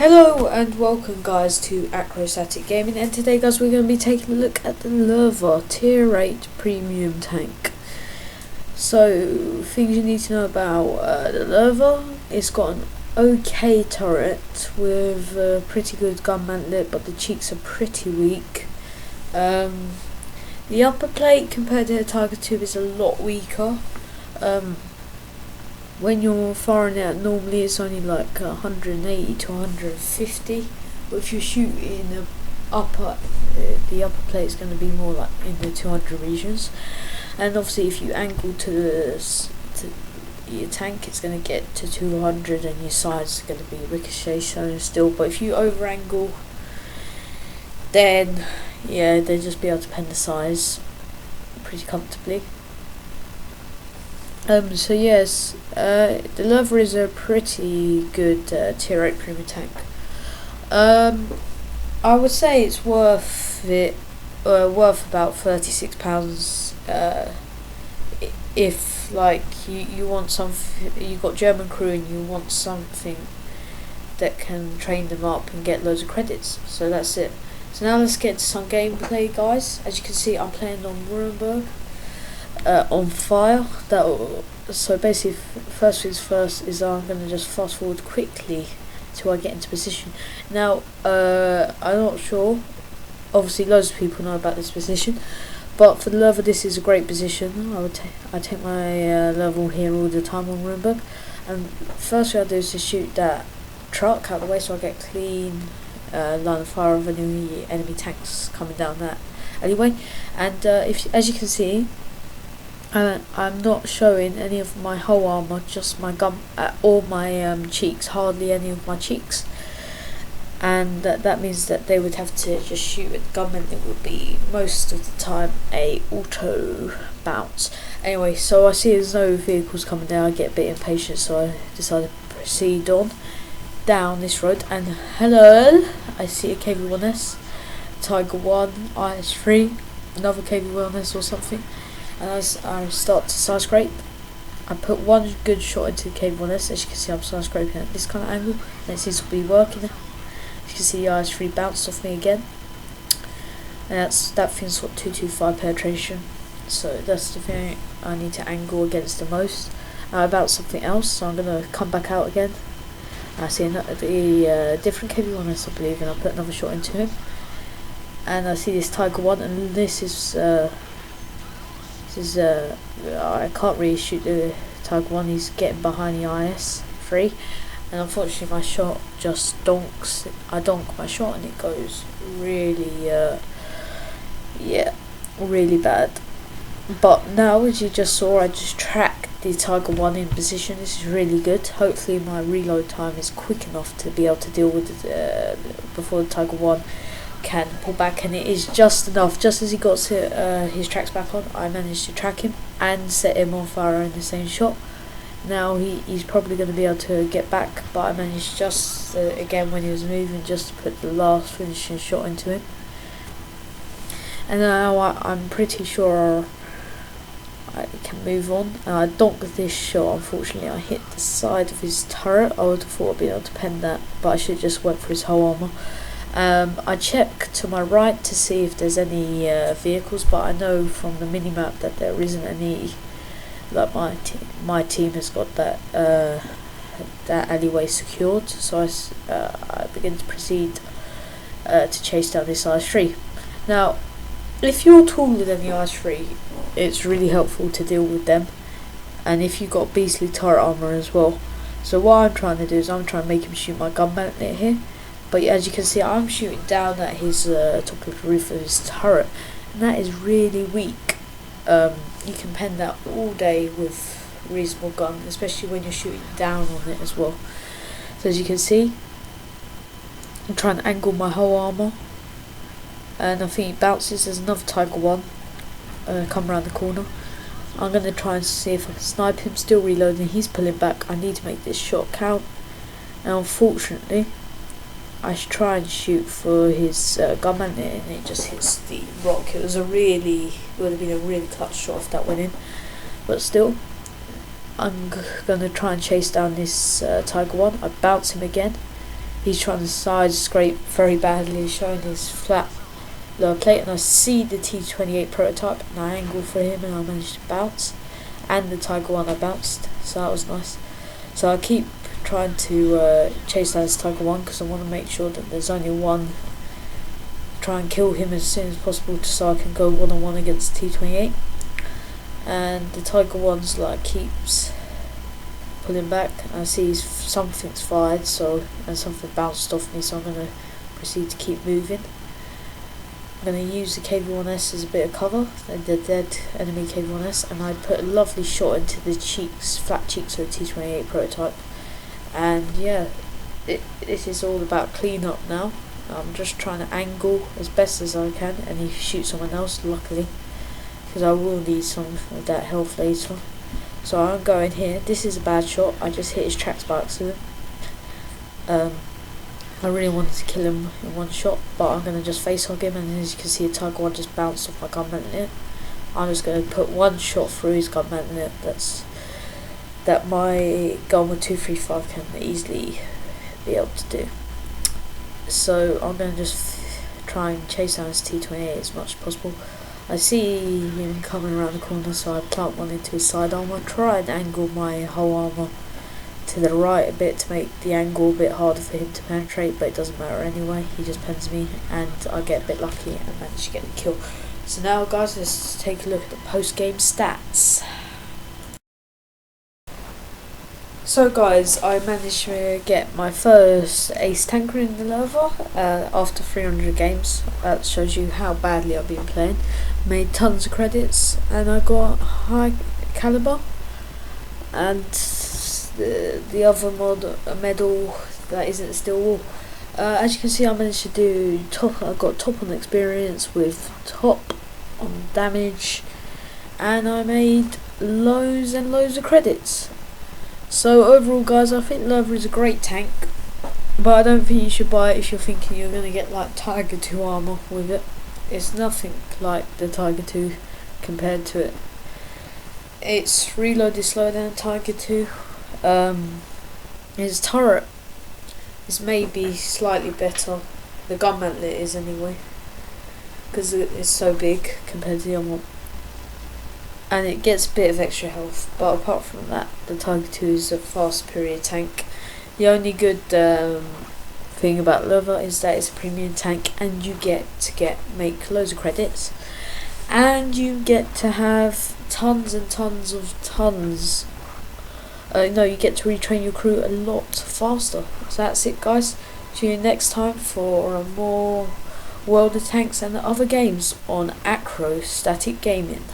Hello and welcome guys to Aacade Gaming, and today guys we're going to be taking a look at the Löwe Tier 8 Premium Tank. So things you need to know about the Löwe: it's got an okay turret with a pretty good gun mantlet, but the cheeks are pretty weak. The upper plate compared to the Tiger 2 is a lot weaker. When you're firing it, normally it's only like 180 to 150, but if you're shooting the upper plate's going to be more like in the 200 regions. And obviously if you angle to your tank, it's going to get to 200 and your sides are going to be ricochet still, but if you over angle, then yeah, they'll just be able to pen the size pretty comfortably. So yes, the Löwe is a pretty good Tier 8 Premium tank. I would say it's worth about £36 if like you want you've got German crew and you want something that can train them up and get loads of credits. So that's it. So now let's get to some gameplay, guys. As you can see, I'm playing on Nuremberg. On fire. So basically, first things first is I'm going to just fast forward quickly till I get into position. Now I'm not sure, obviously loads of people know about this position, but for the Löwe this is a great position. I take my level here all the time on Nuremberg, and first thing I do is to shoot that truck out of the way so I get clean line of fire of any enemy tanks coming down that alleyway. And as you can see, I'm not showing any of my whole armor, just my gun or my cheeks, hardly any of my cheeks, and that means that they would have to just shoot with gun, and it would be most of the time a auto bounce. Anyway, so I see there's no vehicles coming down. I get a bit impatient, so I decided to proceed on down this road. And hello, I see a KV-1S, Tiger 1, IS-3, another KV-1S or something. And as I start to side scrape, I put one good shot into the KV-1S. As you can see, I'm side scraping at this kind of angle, and it seems to be working. As you can see, the IS-3 bounced off me again, and that thing's got 225 penetration. So that's the thing I need to angle against the most. About something else, so I'm gonna come back out again. I see the different KV-1S, I believe, and I'll put another shot into him. And I see this Tiger 1, and this is I can't really shoot the Tiger 1, he's getting behind the IS-3, and unfortunately my shot just donks. I donk my shot and it goes really really bad. But now, as you just saw, I just tracked the Tiger 1 in position. This is really good. Hopefully my reload time is quick enough to be able to deal with it before the Tiger 1 can pull back, and it is just enough. Just as he got his tracks back on, I managed to track him and set him on fire in the same shot. Now he's probably going to be able to get back, but I managed just again when he was moving, just to put the last finishing shot into him. And now I'm pretty sure I can move on. And I donked this shot. Unfortunately, I hit the side of his turret. I would have thought I'd be able to pen that, but I should have just went for his whole armor. I check to my right to see if there's any vehicles, but I know from the minimap that there isn't any. Like my team has got that alleyway secured, so I begin to proceed to chase down this IS-3. Now, if you're taller than the IS-3, it's really helpful to deal with them, and if you've got beastly turret armor as well. So what I'm trying to do is I'm trying to make him shoot my gun mantlet here. But as you can see, I'm shooting down at his top of the roof of his turret, and that is really weak. You can pen that all day with a reasonable gun, especially when you're shooting down on it as well. So as you can see, I'm trying to angle my whole armour, and I think he bounces. There's another Tiger 1 come around the corner. I'm going to try and see if I can snipe him. Still reloading, he's pulling back. I need to make this shot count, and unfortunately I should try and shoot for his gun mantlet, and it just hits the rock. It would have been a really clutch shot if that went in, but still, I'm going to try and chase down this Tiger 1. I bounce him again, He's trying to side scrape very badly, showing his flat lower plate, and I see the T28 prototype and I angle for him and I managed to bounce, and the Tiger 1 I bounced, so that was nice. So I keep trying to chase down this Tiger 1 because I want to make sure that there's only one, try and kill him as soon as possible so I can go one-on-one against the T28. And the Tiger 1's like keeps pulling back. I see something's fired, and something bounced off me, so I'm going to proceed to keep moving. I'm going to use the KV-1S as a bit of cover, the dead enemy KV-1S, and I put a lovely shot into the cheeks, flat cheeks of the T28 prototype. And yeah, this is all about clean up now. I'm just trying to angle as best as I can, and he shoots someone else, luckily, because I will need some of that health later. So I'm going here. This is a bad shot. I just hit his tracks by accident. I really wanted to kill him in one shot, but I'm going to just face hug him, and as you can see, a Tiger 1 just bounced off my gun mantlet. I'm just going to put one shot through his gun mantlet. That my gun with 235 can easily be able to do. So I'm going to just try and chase down his T28 as much as possible. I see him coming around the corner, so I plant one into his side armor. Try and angle my whole armor to the right a bit to make the angle a bit harder for him to penetrate, but it doesn't matter anyway. He just pens me, and I get a bit lucky and manage to get the kill. So now, guys, let's take a look at the post-game stats. So guys, I managed to get my first ace tanker in the Löwe after 300 games. That shows you how badly I've been playing. Made tons of credits, and I got high caliber, and the other medal that isn't steel wool. As you can see, I managed to do top. I got top on experience with top on damage, and I made loads and loads of credits. So overall, guys, I think Löwe is a great tank, but I don't think you should buy it if you're thinking you're going to get like Tiger 2 armor with it. It's nothing like the Tiger 2 compared to it. It's reloaded slower than Tiger 2. His turret is maybe slightly better. The gun mantlet is anyway, because it's so big compared to the other one. And it gets a bit of extra health, but apart from that, the Tiger 2 is a far superior tank. The only good thing about Löwe is that it's a premium tank, and you get to make loads of credits, and you get to have tons and tons of tons. You get to retrain your crew a lot faster. So that's it, guys. See you next time for more World of Tanks and other games on Aacade Static Gaming.